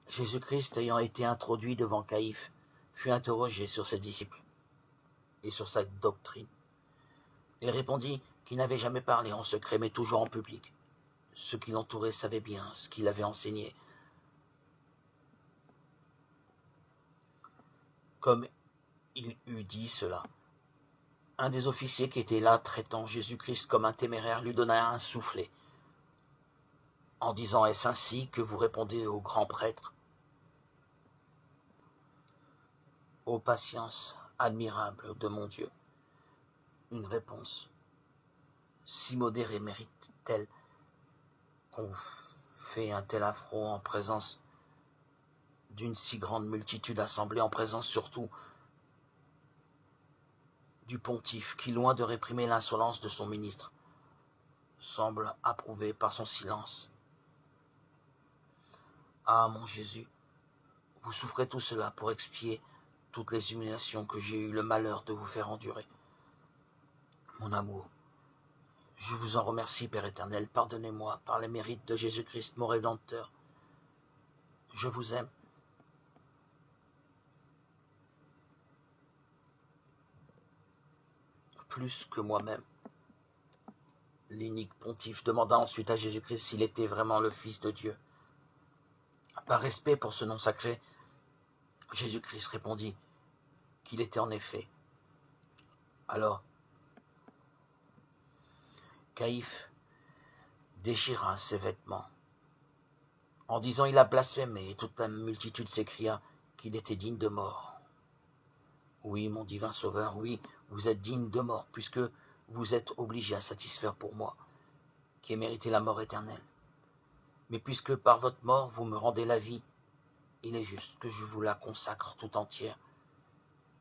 Jésus-Christ, ayant été introduit devant Caïphe, fut interrogé sur ses disciples et sur sa doctrine. Il répondit qu'il n'avait jamais parlé en secret, mais toujours en public. Ceux qui l'entouraient savaient bien ce qu'il avait enseigné. Comme il eut dit cela, un des officiers qui était là, traitant Jésus-Christ comme un téméraire, lui donna un soufflet, en disant « Est-ce ainsi que vous répondez au grand prêtre ?» Ô patience admirable de mon Dieu, une réponse si modérée mérite-t-elle qu'on fait un tel affront en présence d'une si grande multitude assemblée, en présence surtout du pontife qui, loin de réprimer l'insolence de son ministre, semble approuver par son silence. Ah mon Jésus, vous souffrez tout cela pour expier toutes les humiliations que j'ai eu le malheur de vous faire endurer. Mon amour, je vous en remercie, Père éternel, pardonnez-moi par les mérites de Jésus-Christ, mon Rédempteur. Je vous aime. Plus que moi-même. L'unique pontife demanda ensuite à Jésus-Christ s'il était vraiment le Fils de Dieu. Par respect pour ce nom sacré, Jésus-Christ répondit qu'il était en effet. Alors, Caïphe déchira ses vêtements. En disant « Il a blasphémé », et toute la multitude s'écria qu'il était digne de mort. Oui, mon divin Sauveur, oui, vous êtes digne de mort, puisque vous êtes obligé à satisfaire pour moi, qui ai mérité la mort éternelle. Mais puisque par votre mort vous me rendez la vie, il est juste que je vous la consacre tout entière.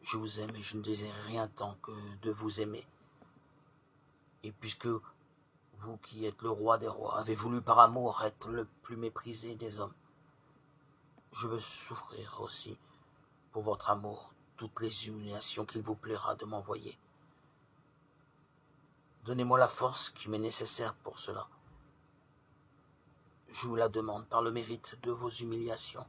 Je vous aime et je ne désire rien tant que de vous aimer. Et puisque vous qui êtes le roi des rois, avez voulu par amour être le plus méprisé des hommes, je veux souffrir aussi pour votre amour toutes les humiliations qu'il vous plaira de m'envoyer. Donnez-moi la force qui m'est nécessaire pour cela. Je vous la demande par le mérite de vos humiliations.